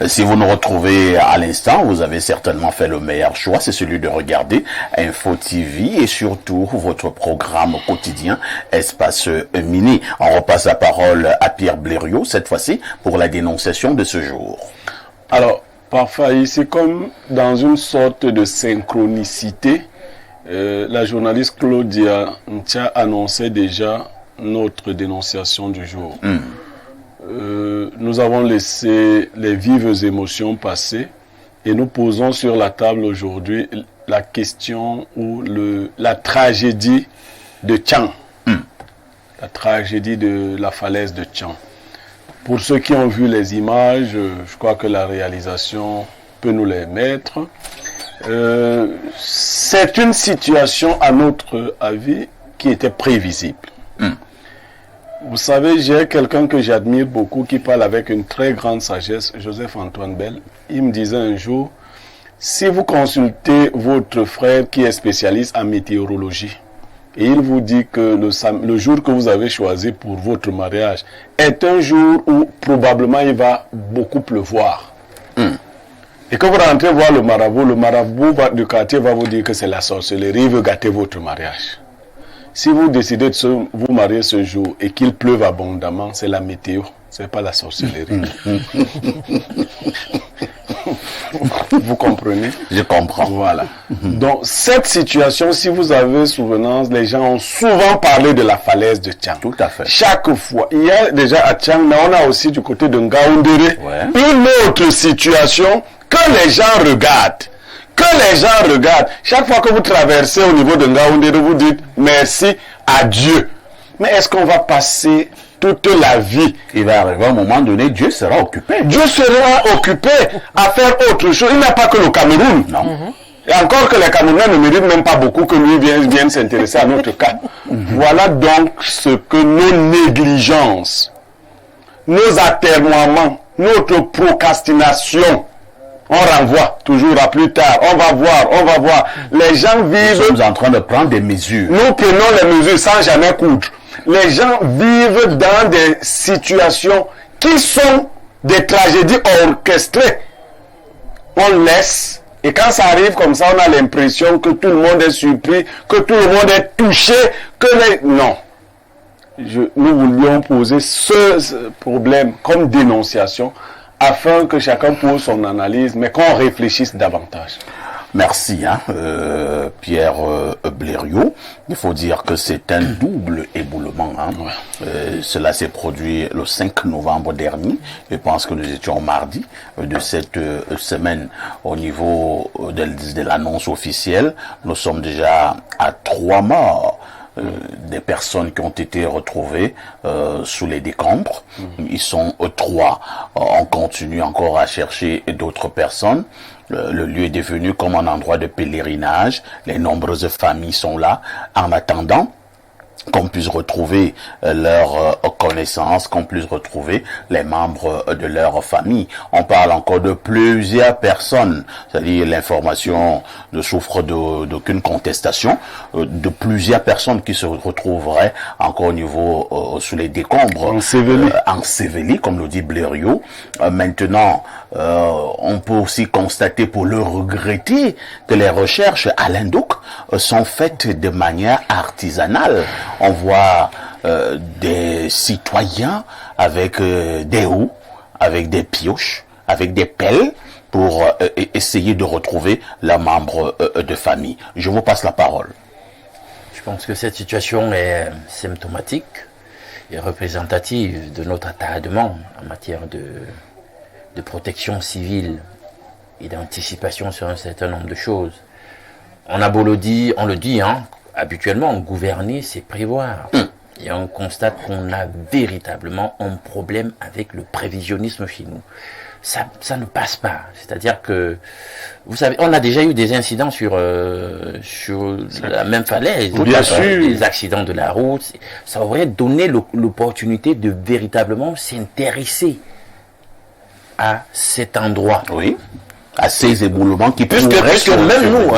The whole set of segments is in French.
Si vous nous retrouvez à l'instant, vous avez certainement fait le meilleur choix, c'est celui de regarder Info TV et surtout votre programme quotidien Espace Mini. On repasse la parole à Pierre Blériot, cette fois-ci pour la dénonciation de ce jour. Alors, parfois, c'est comme dans une sorte de synchronicité. La journaliste Claudia Ntia annonçait déjà notre dénonciation du jour. Nous avons laissé les vives émotions passer et nous posons sur la table aujourd'hui la question ou la tragédie de Tian. La tragédie de la falaise de Tian. Pour ceux qui ont vu les images, je crois que la réalisation peut nous les mettre. C'est une situation, à notre avis, qui était prévisible. Vous savez, j'ai quelqu'un que j'admire beaucoup qui parle avec une très grande sagesse, Joseph-Antoine Bell. Il me disait un jour, si vous consultez votre frère qui est spécialiste en météorologie, et il vous dit que le jour que vous avez choisi pour votre mariage est un jour où probablement il va beaucoup pleuvoir. Et quand vous rentrez voir le marabout du quartier va vous dire que c'est la sorcellerie, il veut gâter votre mariage. Si vous décidez de vous marier ce jour et qu'il pleuve abondamment, c'est la météo, c'est pas la sorcellerie. Vous comprenez? Je comprends. Voilà. Donc, cette situation, si vous avez souvenance, les gens ont souvent parlé de la falaise de Tian. Tout à fait. Chaque fois. Il y a déjà à Tian, mais on a aussi du côté de Ngaoundéré une autre situation que les gens regardent. Chaque fois que vous traversez au niveau de Ngaoundéré, vous dites merci à Dieu. Mais est-ce qu'on va passer toute la vie? Il va arriver un moment donné, Dieu sera occupé. Dieu sera occupé à faire autre chose. Il n'a pas que le Cameroun. Non. Et encore que les Camerounais ne méritent même pas beaucoup que lui vienne s'intéresser à notre cas. Voilà donc ce que nos négligences, nos atermoiements, notre procrastination, on renvoie toujours à plus tard. On va voir. Les gens vivent... Nous sommes en train de prendre des mesures. Nous prenons les mesures sans jamais coudre. Les gens vivent dans des situations qui sont des tragédies orchestrées. On laisse, et quand ça arrive comme ça, on a l'impression que tout le monde est surpris, que tout le monde est touché, Non. Nous voulions poser ce problème comme dénonciation, afin que chacun pose son analyse, mais qu'on réfléchisse davantage. Merci, Pierre Blériot. Il faut dire que c'est un double éboulement. Cela s'est produit le 5 novembre dernier. Je pense que nous étions mardi de cette semaine au niveau de l'annonce officielle. Nous sommes déjà à 3 morts. Des personnes qui ont été retrouvées sous les décombres. Ils sont 3. On continue encore à chercher d'autres personnes. Le lieu est devenu comme un endroit de pèlerinage. Les nombreuses familles sont là en attendant qu'on puisse retrouver leurs connaissances, qu'on puisse retrouver les membres de leur famille. On parle encore de plusieurs personnes, c'est-à-dire l'information ne souffre d'aucune contestation, de plusieurs personnes qui se retrouveraient encore au niveau sous les décombres, ensevelis, comme le dit Blériot. Maintenant, on peut aussi constater, pour le regretter, que les recherches à l'Indouk sont faites de manière artisanale. On voit des citoyens avec des roues, avec des pioches, avec des pelles pour essayer de retrouver leurs membres de famille. Je vous passe la parole. Je pense que cette situation est symptomatique et représentative de notre attardement en matière de protection civile et d'anticipation sur un certain nombre de choses. On a beau le dire, on le dit, habituellement, gouverner, c'est prévoir. Et on constate qu'on a véritablement un problème avec le prévisionnisme chez nous. Ça ne passe pas. C'est-à-dire que, vous savez, on a déjà eu des incidents sur la même falaise. Bien sûr. Des accidents de la route. Ça aurait donné l'opportunité de véritablement s'intéresser à cet endroit. Oui. À ces éboulements qui puisque même nous,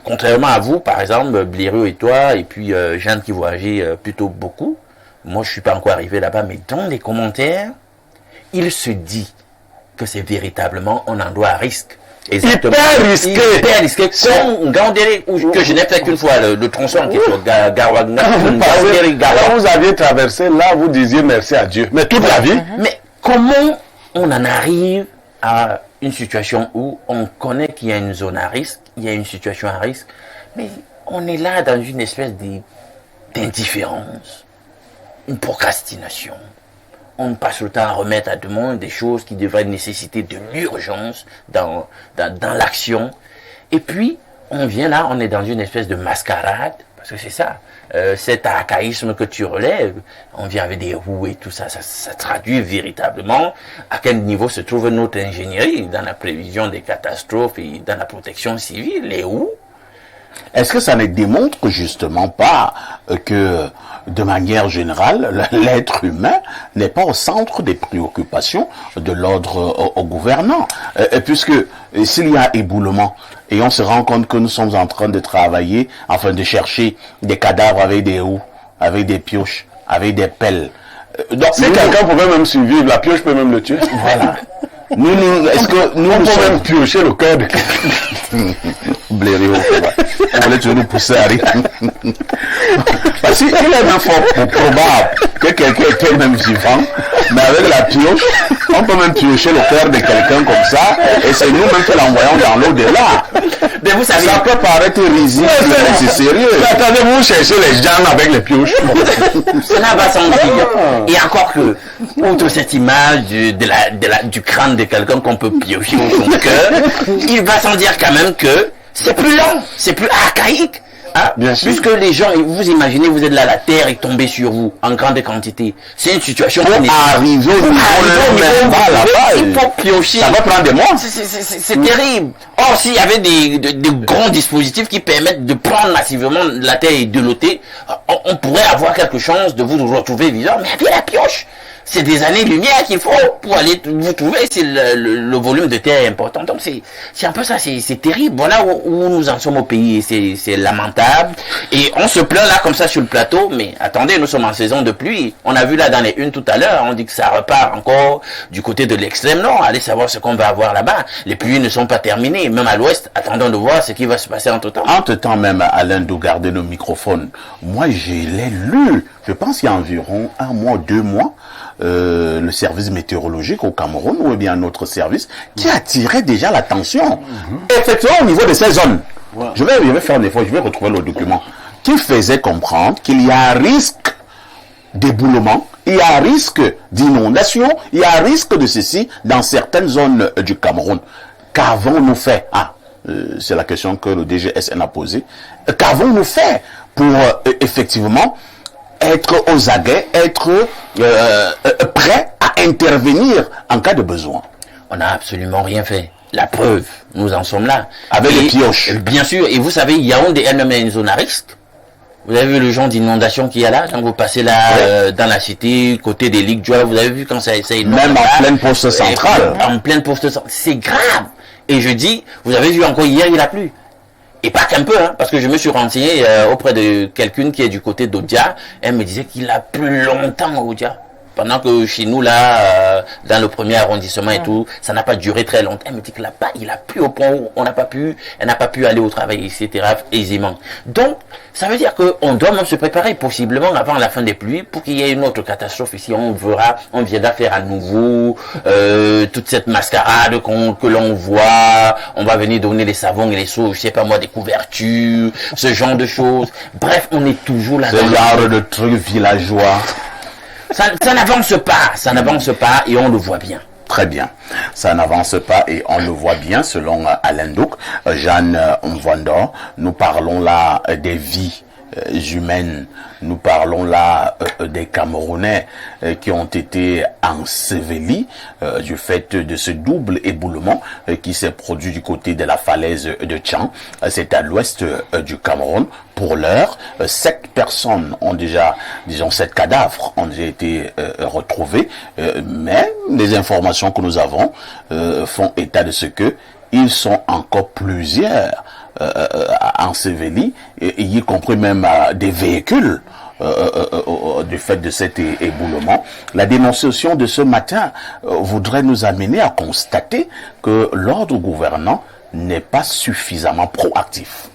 contrairement à vous, par exemple, Blériot et toi, et puis Jeanne qui voyageait plutôt beaucoup, moi je suis pas encore arrivé là-bas, mais dans les commentaires, il se dit que c'est véritablement un endroit à risque. Hyper risqué. Hyper risqué. Comme Gaoundéré, que je n'ai fait qu'une fois, le tronçon qui est sur Gaouagna. Quand vous aviez traversé, là, vous disiez merci à Dieu. Mais toute la vie. Mais comment on en arrive à une situation où on connaît qu'il y a une zone à risque, il y a une situation à risque, mais on est là dans une espèce d'indifférence, une procrastination. On passe le temps à remettre à demande des choses qui devraient nécessiter de l'urgence dans l'action. Et puis, on vient là, on est dans une espèce de mascarade, parce que c'est ça. Cet archaïsme que tu relèves, on vient avec des roues et tout ça, ça traduit véritablement à quel niveau se trouve notre ingénierie dans la prévision des catastrophes et dans la protection civile, les roues. Est-ce que ça ne démontre justement pas que, de manière générale, l'être humain n'est pas au centre des préoccupations de l'ordre au gouvernant, puisque s'il y a éboulement et on se rend compte que nous sommes en train de travailler, enfin de chercher des cadavres avec des roues, avec des pioches, avec des pelles. Donc, si quelqu'un pouvait même survivre, la pioche peut même le tuer. Voilà. Est-ce que nous pouvons même piocher le cœur de quelqu'un. Blériot, on voulait toujours nous pousser à rire. Parce qu'il est même fort probable que quelqu'un était même vivant, mais avec la pioche, on peut même piocher le cœur de quelqu'un comme ça, et c'est nous-mêmes qui l'envoyons dans l'au-delà. Mais vous savez, ça peut paraître risible, mais c'est sérieux. Attendez, vous cherchez les gens avec les pioches. Cela va sans dire. Et encore que, outre cette image du crâne de quelqu'un qu'on peut piocher au son cœur, il va sans dire quand même que c'est plus lent, c'est plus archaïque. Ah, bien sûr. Puisque les gens, vous imaginez, vous êtes là, la terre est tombée sur vous en grande quantité. C'est une situation qui arrive au niveau il faut piocher. Ça va prendre des mois. C'est terrible. Or, s'il y avait des grands dispositifs qui permettent de prendre massivement la terre et de l'ôter, on pourrait avoir quelque chose de vous retrouver vivant. Mais avec la pioche, c'est des années-lumière qu'il faut pour aller vous trouver. C'est le volume de terre est important. Donc c'est un peu ça, c'est terrible. Voilà où nous en sommes au pays. C'est lamentable. Et on se plaint là comme ça sur le plateau. Mais attendez, nous sommes en saison de pluie. On a vu là dans les unes tout à l'heure. On dit que ça repart encore du côté de l'extrême nord. Allez savoir ce qu'on va avoir là-bas. Les pluies ne sont pas terminées. Même à l'ouest, attendons de voir ce qui va se passer entre-temps. Entre-temps même, Alain, de garder nos microphones. Moi, je l'ai lu. Je pense qu'il y a environ 1 mois, 2 mois. Le service météorologique au Cameroun ou bien un autre service qui attirait déjà l'attention. Effectivement, au niveau de ces zones, je vais faire un effort, je vais retrouver le document qui faisait comprendre qu'il y a un risque d'éboulement, il y a un risque d'inondation, il y a un risque de ceci dans certaines zones du Cameroun. Qu'avons-nous fait? C'est la question que le DGSN a posée. Qu'avons-nous fait pour effectivement être aux aguets, être prêt à intervenir en cas de besoin? On n'a absolument rien fait. La preuve, nous en sommes là. Avec les pioches. Bien sûr, et vous savez, Yaoundé elle-même est une zone à risque. Vous avez vu le genre d'inondation qu'il y a là, quand vous passez là dans la cité, côté des ligues, vous avez vu quand ça inonde. Même en pleine poste centrale. En pleine poste centrale. C'est grave. Et je dis, vous avez vu encore hier, il a plu. Et pas qu'un peu, parce que je me suis renseigné auprès de quelqu'un qui est du côté d'Odia. Elle me disait qu'il a plu longtemps à Odia. Pendant que chez nous, là, dans le premier arrondissement et tout, ça n'a pas duré très longtemps. Elle me dit que là-bas, il a plu au point où elle n'a pas pu aller au travail, etc. aisément. Donc, ça veut dire qu'on doit même se préparer possiblement avant la fin des pluies pour qu'il y ait une autre catastrophe ici. On viendra faire à nouveau toute cette mascarade que l'on voit. On va venir donner les savons et les seaux, je sais pas moi, des couvertures, ce genre de choses. Bref, on est toujours là. Ce genre de trucs villageois. Ça n'avance pas et on le voit bien. Très bien. Ça n'avance pas et on le voit bien selon Alain Douk. Jeanne Mvondor, nous parlons là des vies humaines. Nous parlons là des Camerounais qui ont été ensevelis du fait de ce double éboulement qui s'est produit du côté de la falaise de Tchang. C'est à l'ouest du Cameroun. Pour l'heure, 7 personnes ont déjà, 7 cadavres ont déjà été retrouvés. Mais les informations que nous avons font état de ce que ils sont encore plusieurs ensevelis, y compris même des véhicules du fait de cet éboulement. La dénonciation de ce matin voudrait nous amener à constater que l'ordre gouvernant n'est pas suffisamment proactif.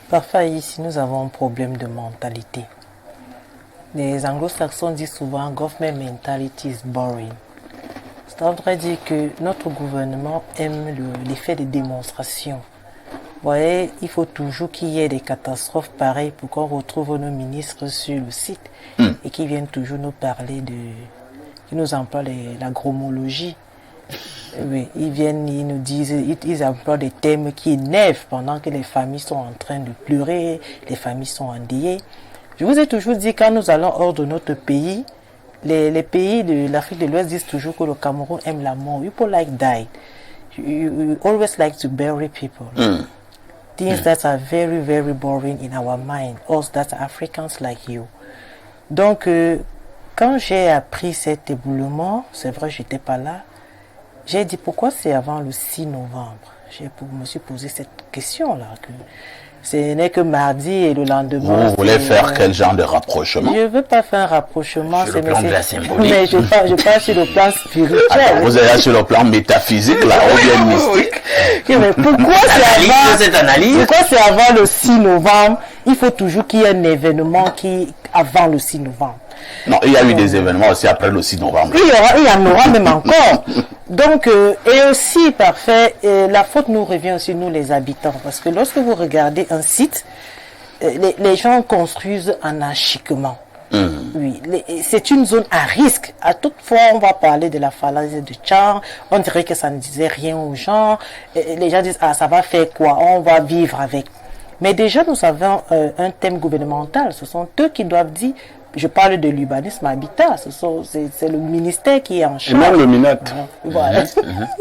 Parfois ici, nous avons un problème de mentalité. Les anglo-saxons disent souvent « government mentality is boring ». Ça voudrait dire que notre gouvernement aime l'effet de démonstration. Vous voyez, il faut toujours qu'il y ait des catastrophes pareilles pour qu'on retrouve nos ministres sur le site et qu'ils viennent toujours nous parler qui nous emploient la gromologie. Oui, ils nous disent, ils emploient des thèmes qui énervent pendant que les familles sont en train de pleurer, les familles sont endeuillées. Je vous ai toujours dit, quand nous allons hors de notre pays, les pays de l'Afrique de l'Ouest disent toujours que le Cameroun aime la mort. People like die. You always like to bury people. Things that are very, very boring in our mind. Us that are Africans like you. Donc, quand j'ai appris cet éboulement, c'est vrai, j'étais pas là, j'ai dit pourquoi c'est avant le 6 novembre. Je me suis posé cette question-là. Ce n'est que mardi et le lendemain. Vous voulez faire quel genre de rapprochement? Je ne veux pas faire un rapprochement. Sur le plan de la symbolique. Mais je parle sur le plan spirituel. Attends, vous êtes sur le plan métaphysique, là, ou bien mystique? Mais pourquoi c'est avant le 6 novembre? Il faut toujours qu'il y ait un événement avant le 6 novembre. Non, il y a eu des événements aussi après le 6 novembre. Il y en aura même encore. Donc, et aussi, parfait, la faute nous revient aussi, nous les habitants. Parce que lorsque vous regardez un site, les gens construisent anarchiquement. Oui, c'est une zone à risque. À toute fois, on va parler de la falaise de Tchang, on dirait que ça ne disait rien aux gens. Les gens disent, ah, ça va faire quoi? On va vivre avec. Mais déjà, nous avons un thème gouvernemental. Ce sont eux qui doivent dire. Je parle de l'urbanisme habitat, c'est le ministère qui est en charge. Et même le MINAT. Voilà.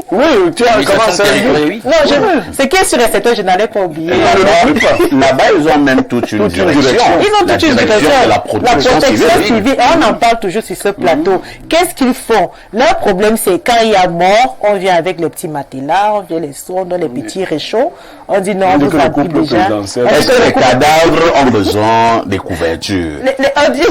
Oui, tu as commencé à dire. Non, c'est qu'il sur les secteurs, je n'allais pas oublier. Là-bas, ils ont même toute une direction. Ils ont toute une direction. La protection civile. On en parle toujours sur ce plateau. Qu'est-ce qu'ils font? Leur problème, c'est quand il y a mort, on vient avec les petits matelas, on vient les soins, on donne les petits réchauds. On dit non, vous avez déjà. Est-ce que les cadavres ont besoin des couvertures? On dit,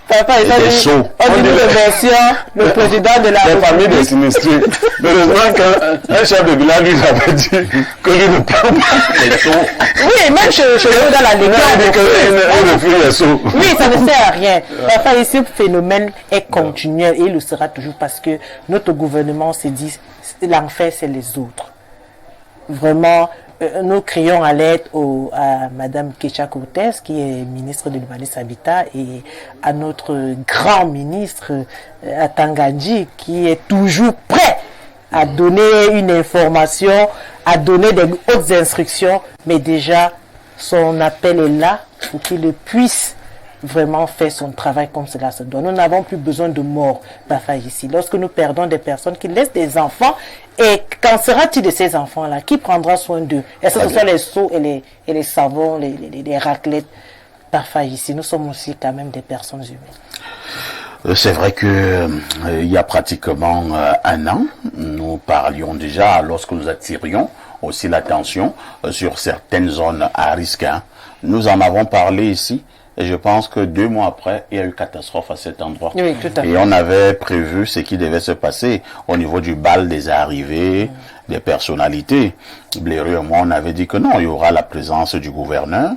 papa, on dit une version, le président de la République. Les familles des sinistrés. Heureusement qu'un chef de village lui avait dit que lui ne prend pas les seaux. Oui, même chez nous dans la Légion. Il dit qu'il refuse les seaux. Oui, ça ne sert à rien. Enfin, ce phénomène est continuel et il le sera toujours parce que notre gouvernement se dit l'enfer, c'est les autres. Vraiment, nous crions à l'aide à Madame Kecha Cortez, qui est ministre de l'Urbanisme Habitat, et à notre grand ministre, à Tangandji, qui est toujours prêt à donner une information, à donner des hautes instructions, mais déjà, son appel est là pour qu'il puisse vraiment faire son travail comme cela se doit. Nous n'avons plus besoin de morts, parfois ici. Lorsque nous perdons des personnes qui laissent des enfants, et qu'en sera-t-il de ces enfants-là? Qui prendra soin d'eux? Est-ce que ce soit les seaux et les savons, les raclettes? Parfois ici, nous sommes aussi quand même des personnes humaines. C'est vrai que il y a pratiquement un an, nous parlions déjà, lorsque nous attirions aussi l'attention sur certaines zones à risque. Nous en avons parlé ici. Et je pense que 2 mois après, il y a eu catastrophe à cet endroit. Oui, tout à fait. Et on avait prévu ce qui devait se passer au niveau du bal des arrivées, des personnalités. Blériot et moi, on avait dit que non, il y aura la présence du gouverneur,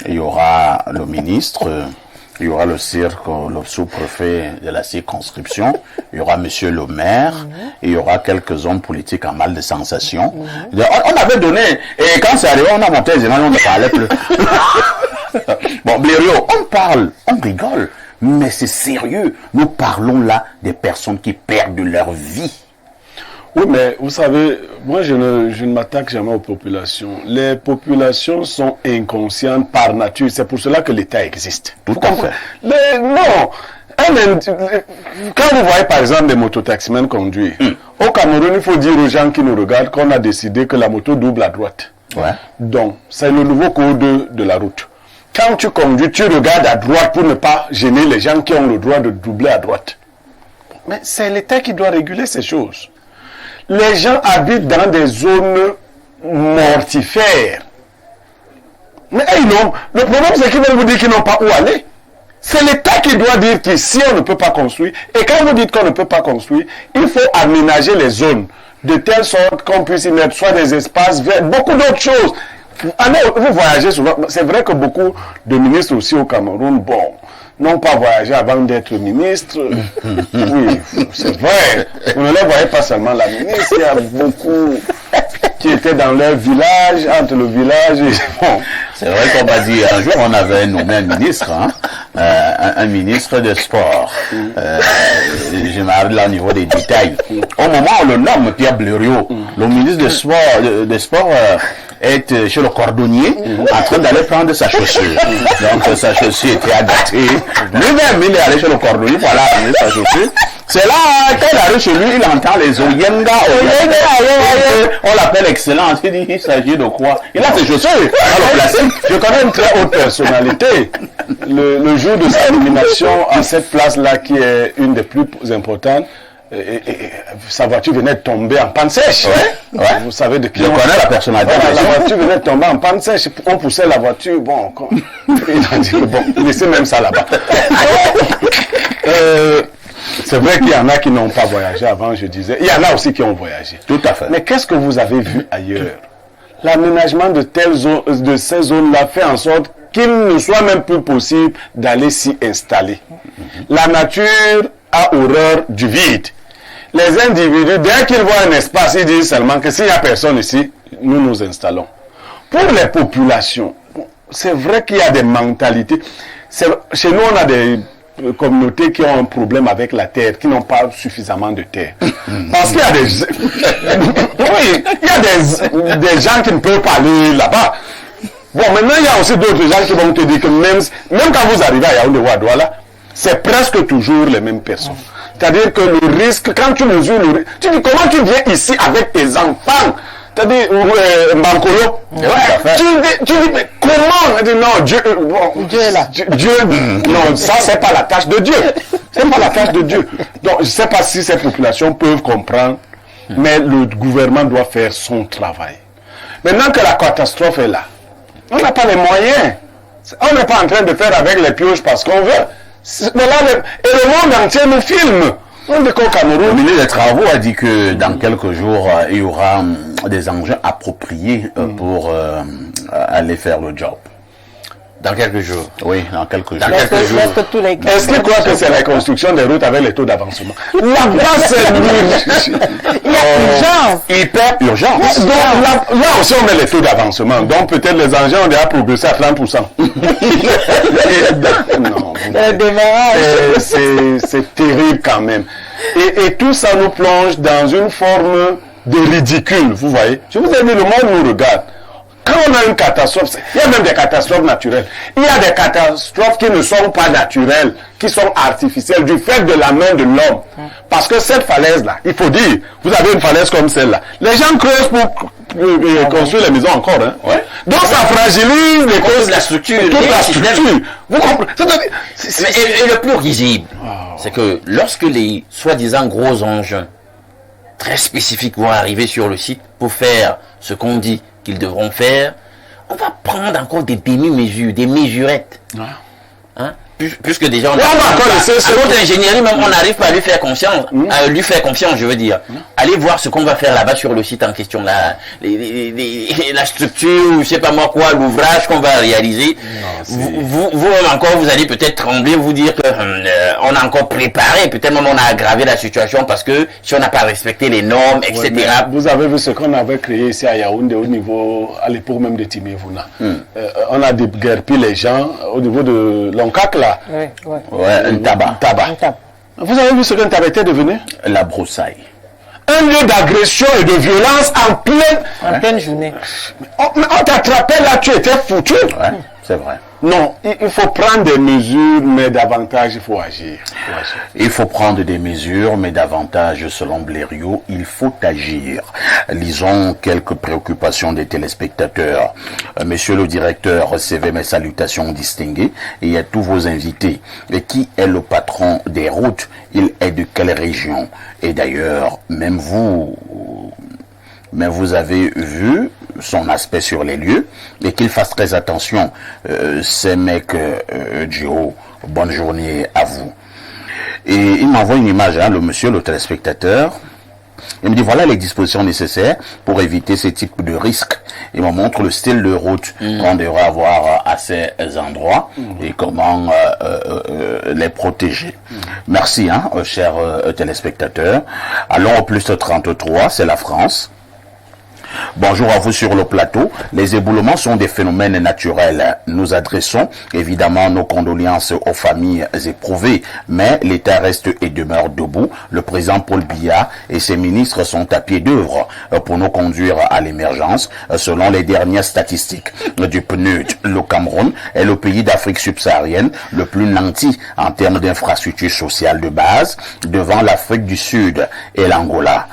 il y aura le ministre, il y aura le sous-préfet de la circonscription, il y aura monsieur le maire, et il y aura quelques hommes politiques en mal de sensation. On avait donné, et quand c'est arrivé, on a monté les images, on ne parlait plus. Bon, Blériot, on parle, on rigole, mais c'est sérieux. Nous parlons là des personnes qui perdent leur vie. Oui, mais vous savez, moi je ne m'attaque jamais aux populations. Les populations sont inconscientes par nature. C'est pour cela que l'État existe. Tout à fait. Mais non, quand vous voyez par exemple des mototaximens conduire, au Cameroun, il faut dire aux gens qui nous regardent qu'on a décidé que la moto double à droite. Ouais. Donc, c'est le nouveau code de la route. Quand tu conduis, tu regardes à droite pour ne pas gêner les gens qui ont le droit de doubler à droite. Mais c'est l'État qui doit réguler ces choses. Les gens habitent dans des zones mortifères. Mais non, le problème c'est qu'ils vont vous dire qu'ils n'ont pas où aller. C'est l'État qui doit dire qu'ici on ne peut pas construire. Et quand vous dites qu'on ne peut pas construire, il faut aménager les zones de telle sorte qu'on puisse y mettre soit des espaces verts, beaucoup d'autres choses. Vous voyagez souvent. C'est vrai que beaucoup de ministres aussi au Cameroun, bon, n'ont pas voyagé avant d'être ministre. Oui, c'est vrai. Vous ne les voyez pas seulement la ministre, il y a beaucoup qui étaient dans leur village, entre le village et... Bon. C'est vrai qu'on m'a dit, un jour on avait nommé un ministre, hein, un ministre de sport. Je m'arrête là au niveau des détails. Au moment où on le nomme, Pierre Blériot, le ministre de sport est chez le cordonnier en train d'aller prendre sa chaussure. Donc sa chaussure était agatée. Lui-même, il est allé chez le cordonnier pour aller prendre sa chaussure. C'est là, quand il arrive chez lui, il entend les Oyenga. On l'appelle excellent. Il dit, il s'agit de quoi? Il a ses chaussures. Je connais une très haute personnalité. Le jour de sa nomination à cette place-là, qui est une des plus importantes, sa voiture venait de tomber en panne sèche. Ouais. Vous savez de qui je connais la personnalité. Voilà, la voiture venait de tomber en panne sèche. On poussait la voiture. Bon, il a dit bon, laissez même ça là-bas. C'est vrai qu'il y en a qui n'ont pas voyagé avant, je disais. Il y en a aussi qui ont voyagé. Tout à fait. Mais qu'est-ce que vous avez vu ailleurs? L'aménagement de ces zones-là fait en sorte qu'il ne soit même plus possible d'aller s'y installer. La nature a horreur du vide. Les individus, dès qu'ils voient un espace, ils disent seulement que s'il n'y a personne ici, nous nous installons. Pour les populations, c'est vrai qu'il y a des mentalités. Chez nous, on a des communautés qui ont un problème avec la terre, qui n'ont pas suffisamment de terre. Parce qu'il y a oui, il y a des gens qui ne peuvent pas aller là-bas. Bon, maintenant, il y a aussi d'autres gens qui vont te dire que même quand vous arrivez à Yaoundé ou à Douala, c'est presque toujours les mêmes personnes. C'est-à-dire que le risque, quand tu mesures le risque, tu dis comment tu viens ici avec tes enfants? C'est-à-dire, Mbankolo, tu dis, mais comment? Il dit, non, Dieu est là. Dieu, non, ça, c'est pas la tâche de Dieu. C'est pas la tâche de Dieu. Donc, je ne sais pas si ces populations peuvent comprendre, mais le gouvernement doit faire son travail. Maintenant que la catastrophe est là, on n'a pas les moyens. On n'est pas en train de faire avec les pioches parce qu'on veut. Mais là, et le monde entier nous filme. Le ministre des Travaux a dit que dans quelques jours, il y aura des engins appropriés pour aller faire le job. Dans quelques jours. Oui, dans quelques jours. Est-ce qu'il croit que c'est la construction des routes avec les taux d'avancement? Là-bas, c'est il y a urgence. Hyper urgence. Donc, là aussi, on met les taux d'avancement. Donc, peut-être les engins ont déjà progressé à 30%. Non. C'est terrible quand même. Et tout ça nous plonge dans une forme de ridicule, vous voyez. Je vous ai dit, le monde nous regarde. Quand on a une catastrophe, il y a même des catastrophes naturelles. Il y a des catastrophes qui ne sont pas naturelles, qui sont artificielles, du fait de la main de l'homme. Parce que cette falaise-là, il faut dire, vous avez une falaise comme celle-là. Les gens creusent pour construire les maisons encore. Hein. Ouais. Donc ça fragilise les causes, la structure. Toute la structure. Vous comprenez? Et le plus risible, c'est que lorsque les soi-disant gros engins très spécifiques vont arriver sur le site pour faire ce qu'on dit qu'ils devront faire, on va prendre encore des demi-mesures, des mesurettes. Hein? Puisque déjà, notre ingénierie, même, on n'arrive pas à lui faire confiance, je veux dire. Allez voir ce qu'on va faire là-bas sur le site en question, la structure, je sais pas moi quoi, l'ouvrage qu'on va réaliser. Vous encore, vous allez peut-être trembler, vous dire que on a encore préparé, peut-être même on a aggravé la situation parce que si on n'a pas respecté les normes, etc. Ouais, vous avez vu ce qu'on avait créé ici à Yaoundé au niveau, à l'époque même de Timévouna. On a déguerpi les gens au niveau de l'Oncac là. Un tabac. Vous avez vu ce qu'un tabac était devenu? La broussaille. Un lieu d'agression et de violence en pleine journée. On t'attrapait là, tu étais foutu. Ouais, c'est vrai. Non, il faut prendre des mesures, mais davantage il faut agir. Il faut prendre des mesures, mais davantage, selon Blériot, il faut agir. Lisons quelques préoccupations des téléspectateurs. Monsieur le directeur, recevez mes salutations distinguées et à tous vos invités. Et qui est le patron des routes? Il est de quelle région? Et d'ailleurs, même vous avez vu son aspect sur les lieux et qu'il fasse très attention. Ces mecs du haut, bonne journée à vous. Et il m'envoie une image, le monsieur, le téléspectateur. Il me dit voilà les dispositions nécessaires pour éviter ce type de risque. Il me montre le style de route qu'on devrait avoir à ces endroits et comment les protéger. Merci, chers téléspectateurs. Allons au plus 33, c'est la France. Bonjour à vous sur le plateau. Les éboulements sont des phénomènes naturels. Nous adressons évidemment nos condoléances aux familles éprouvées, mais l'État reste et demeure debout. Le président Paul Biya et ses ministres sont à pied d'œuvre pour nous conduire à l'émergence. Selon les dernières statistiques du PNUD, le Cameroun est le pays d'Afrique subsaharienne le plus nanti en termes d'infrastructures sociales de base, devant l'Afrique du Sud et l'Angola.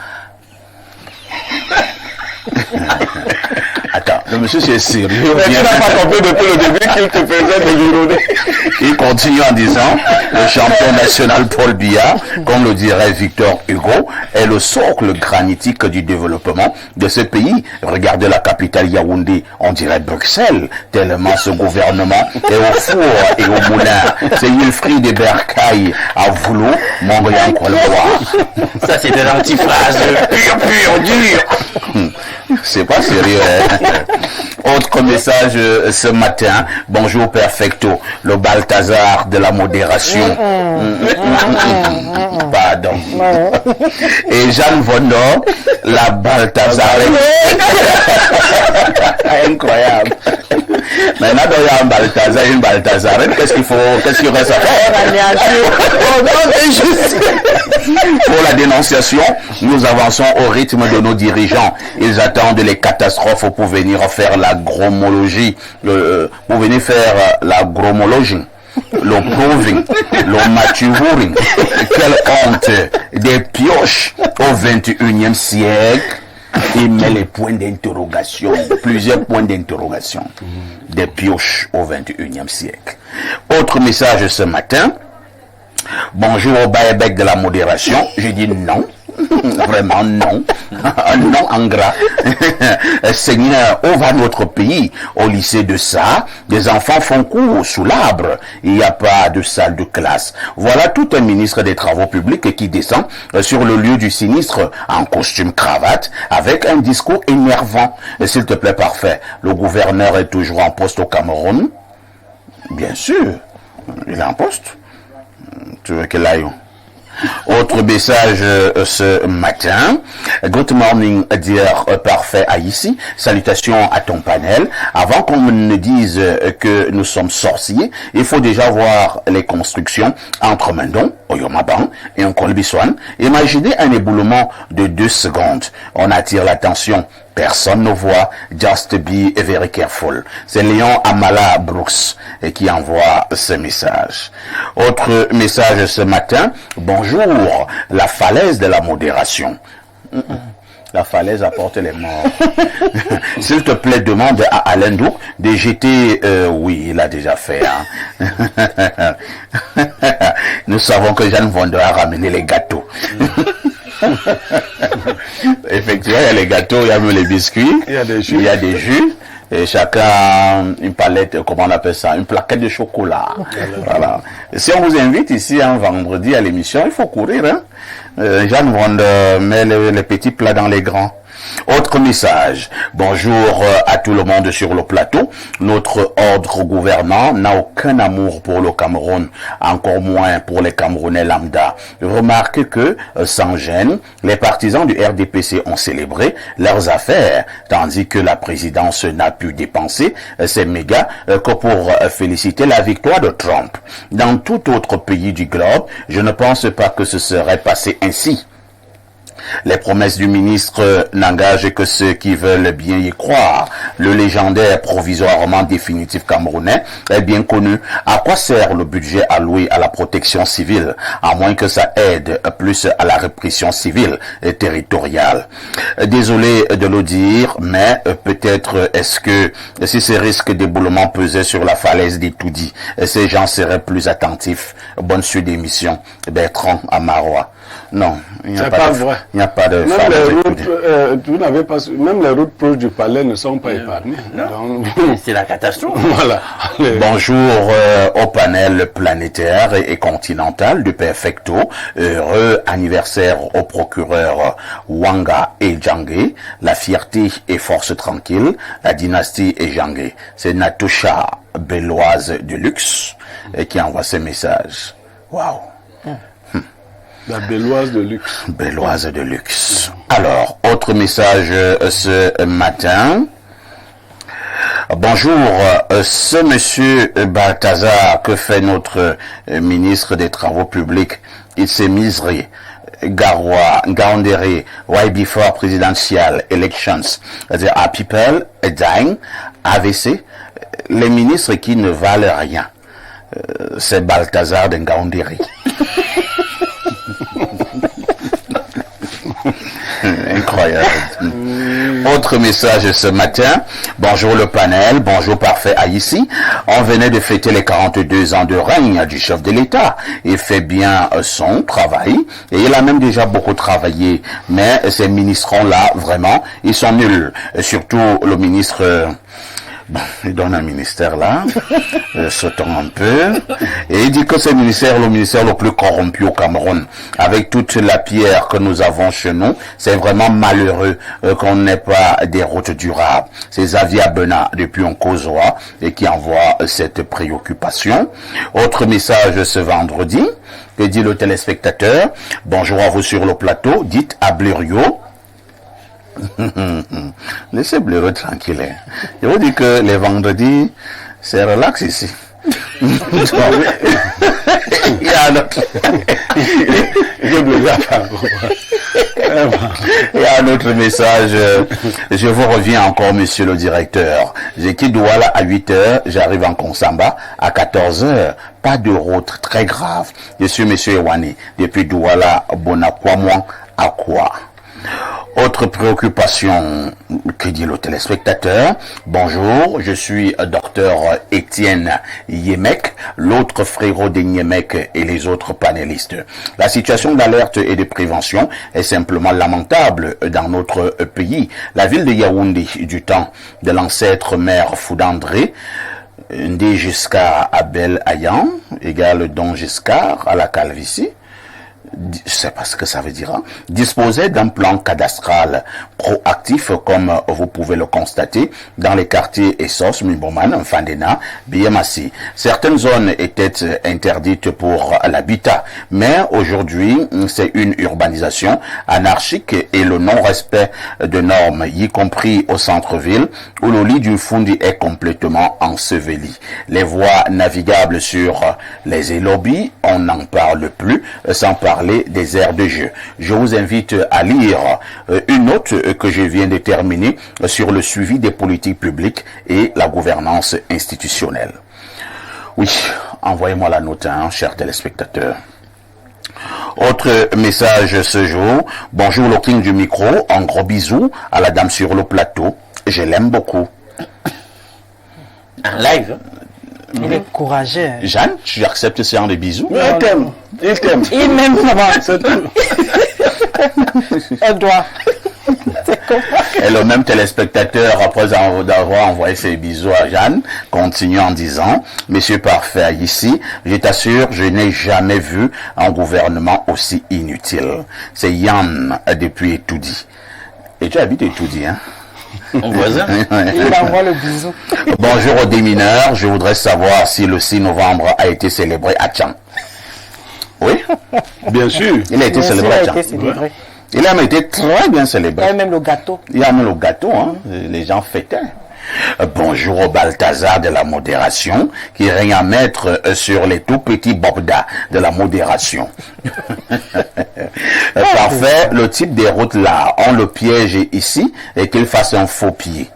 Attends, le monsieur c'est sérieux. Mais tu n'as pas compris depuis le début qu'il te faisait dévironner. Il continue en disant, le champion national Paul Biya, comme le dirait Victor Hugo, est le socle granitique du développement de ce pays. Regardez la capitale Yaoundé, on dirait Bruxelles, tellement ce gouvernement est au four et au moulin. C'est Wilfried et Bercaille à Voulou, Montréal, quoi le voir. Ça, c'est une antiphrase pure, dure. C'est pas sérieux, Autre message ce matin. Bonjour Perfecto, le Balthazar de la modération. Pardon. Et Jeanne Vondor, la Balthazar. Incroyable. Maintenant, il y a un Balthazar et une Balthazarène. Qu'est-ce qu'il reste à faire? Pour la dénonciation, nous avançons au rythme de nos dirigeants. Ils attendent les catastrophes pour venir faire la gromologie, pour venir faire la gromologie. Le proving, le maturing. Quelle honte! Des pioches au 21e siècle. Il met les points d'interrogation, plusieurs points d'interrogation. Des pioches au 21e siècle. Autre message ce matin. Bonjour au Baébec de la modération. Je dis non. Vraiment non. Non en gras. Seigneur, où va notre pays? Au lycée de ça, des enfants font cours sous l'arbre. Il n'y a pas de salle de classe. Voilà tout un ministre des Travaux publics qui descend sur le lieu du sinistre en costume cravate avec un discours énervant. S'il te plaît, parfait. Le gouverneur est toujours en poste au Cameroun? Bien sûr. Il est en poste. Tu veux qu'il aille? Autre message ce matin. Good morning, dear parfait Haïti. Salutations à ton panel. Avant qu'on ne dise que nous sommes sorciers, il faut déjà voir les constructions entre Mendon, Oyomaban et Nkolbiswan. Imaginez un éboulement de 2 secondes. On attire l'attention. Personne ne voit. Just be very careful. C'est Léon Amala Brooks qui envoie ce message. Autre message ce matin. Bonjour, la falaise de la modération. La falaise apporte les morts. S'il te plaît, demande à Alain Douk de jeter... oui, il a déjà fait. Nous savons que Jeanne Vondor a ramené les gâteaux. Effectivement, il y a les gâteaux, il y a même les biscuits, il y a des jus. Il y a des jus. Et chacun une palette, comment on appelle ça, une plaquette de chocolat. Voilà. Et si on vous invite ici un vendredi à l'émission, il faut courir. Jeanne Vondor met les petits plats dans les grands. Autre message. Bonjour à tout le monde sur le plateau. Notre ordre gouvernant n'a aucun amour pour le Cameroun, encore moins pour les Camerounais lambda. Remarquez que, sans gêne, les partisans du RDPC ont célébré leurs affaires, tandis que la présidence n'a pu dépenser ses mégas que pour féliciter la victoire de Trump. Dans tout autre pays du globe, je ne pense pas que ce serait passé ainsi. Les promesses du ministre n'engagent que ceux qui veulent bien y croire. Le légendaire provisoirement définitif camerounais est bien connu. À quoi sert le budget alloué à la protection civile, à moins que ça aide plus à la répression civile et territoriale? Désolé de le dire, mais peut-être est-ce que si ces risques d'éboulement pesaient sur la falaise d'Etoudi, ces gens seraient plus attentifs. Bonne suite d'émission. Bertrand Amarois. Non, il n'y a C'est pas pas de, vrai. il n'y a pas de Même femmes les étudiées. routes, vous n'avez pas, même les routes proches du palais ne sont pas épargnées. Donc, C'est la catastrophe. voilà. Bonjour au panel planétaire et continental du Perfecto. Heureux anniversaire au procureur Wanga et Djangé. La fierté et force tranquille. La dynastie et Djangé. C'est Natosha Belloise de Luxe qui envoie ce message. Waouh! La Belloise de luxe. Belloise de luxe. Alors, autre message ce matin. Bonjour, ce monsieur Balthazar, que fait notre ministre des Travaux publics? Il s'est miseré. Garoua, Gaoundéré, why before presidential elections, there are people dying, AVC, les ministres qui ne valent rien. C'est Balthazar de Gaoundéré. Incroyable. Autre message ce matin. Bonjour le panel, bonjour parfait Haïti. On venait de fêter les 42 ans de règne du chef de l'État. Il fait bien son travail et il a même déjà beaucoup travaillé. Mais ces ministres-là, vraiment, ils sont nuls. Surtout le ministre... Bon, il donne un ministère là, sautons un peu, et il dit que c'est le ministère le plus corrompu au Cameroun. Avec toute la pierre que nous avons chez nous, c'est vraiment malheureux qu'on n'ait pas des routes durables. C'est Xavier Bena depuis Onkozoa et qui envoie cette préoccupation. Autre message ce vendredi, que dit le téléspectateur, bonjour à vous sur le plateau, dites à Blériot, laissez Blériot tranquille. Hein. Je vous dis que les vendredis, c'est relax ici. Il y a un autre. Il y a un autre message. Je vous reviens encore, monsieur le directeur. J'ai quitté Douala à 8h, j'arrive en Konsamba à 14h. Pas de route très grave. Je suis monsieur Ewani, depuis Douala, Bonakwamouan, à quoi? Autre préoccupation, que dit le téléspectateur. Bonjour, je suis docteur Étienne Yemek, l'autre frérot de Yemek et les autres panélistes. La situation d'alerte et de prévention est simplement lamentable dans notre pays. La ville de Yaoundé, du temps de l'ancêtre maire Foudandré, Ndé jusqu'à Abel Ayan, égale Don Giscard à la calvitie, je sais pas ce que ça veut dire, hein, disposait d'un plan cadastral proactif comme vous pouvez le constater dans les quartiers Essos, Mimboman, Fandena, Biamassi. Certaines zones étaient interdites pour l'habitat, mais aujourd'hui c'est une urbanisation anarchique et le non-respect de normes, y compris au centre-ville où le lit du Fundi est complètement enseveli. Les voies navigables sur les élobis, on n'en parle plus, sans parler des aires de jeu. Je vous invite à lire une note que je viens de terminer sur le suivi des politiques publiques et la gouvernance institutionnelle. Oui, envoyez-moi la note, hein, chers téléspectateurs. Autre message ce jour. Bonjour le king du micro, un gros bisou à la dame sur le plateau. Je l'aime beaucoup. En live. Il est courageux. Jeanne, tu acceptes ce genre de bisous? Oui, il t'aime. Il t'aime. Il m'aime, ça va. C'est tout. Elle doit. Et le même téléspectateur, après avoir envoyé ses bisous à Jeanne, continue en disant, Monsieur Parfait, ici, je t'assure, je n'ai jamais vu un gouvernement aussi inutile. C'est Yann depuis Etoudi. Et tu habites Etoudi, hein? Mon voisin. Il envoie le bisou. Bonjour aux démineurs, je voudrais savoir si le 6 novembre a été célébré à Tchang. Oui, Bien sûr. il a été Bien sûr, célébré à il a été Tchang. célébré. Il a même été très bien Il y célébré. a même le gâteau. Il y a même le gâteau, hein. Les gens fêtaient. Bonjour au Balthazar de la modération, qui règne à mettre sur les tout petits bobdas de la modération. Parfait, le type des routes là, on le piège ici et qu'il fasse un faux pied.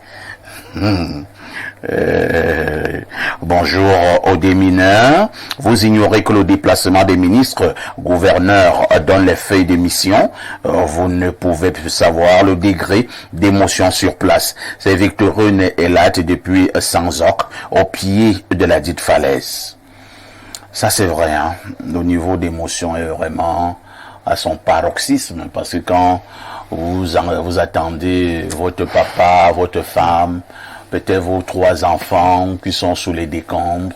Bonjour aux démineurs. Vous ignorez que le déplacement des ministres, gouverneurs donne les feuilles de mission. Vous ne pouvez plus savoir le degré d'émotion sur place. C'est Victorine et Latte depuis Sanzok, au pied de la dite falaise. Ça c'est vrai, hein. Le niveau d'émotion est vraiment à son paroxysme, parce que quand vous attendez votre papa, votre femme, peut-être vos 3 enfants qui sont sous les décombres,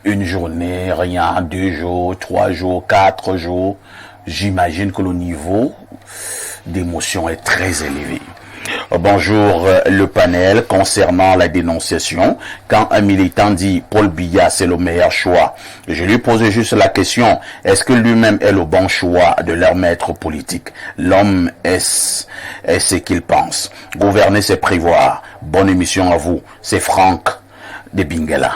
une journée, rien, 2 jours, 3 jours, 4 jours, j'imagine que le niveau d'émotion est très élevé. Bonjour le panel. Concernant la dénonciation, quand un militant dit Paul Biya c'est le meilleur choix, je lui pose juste la question, est-ce que lui-même est le bon choix de leur maître politique? L'homme est ce qu'il pense. Gouverner c'est prévoir. Bonne émission à vous. C'est Franck de Bingala.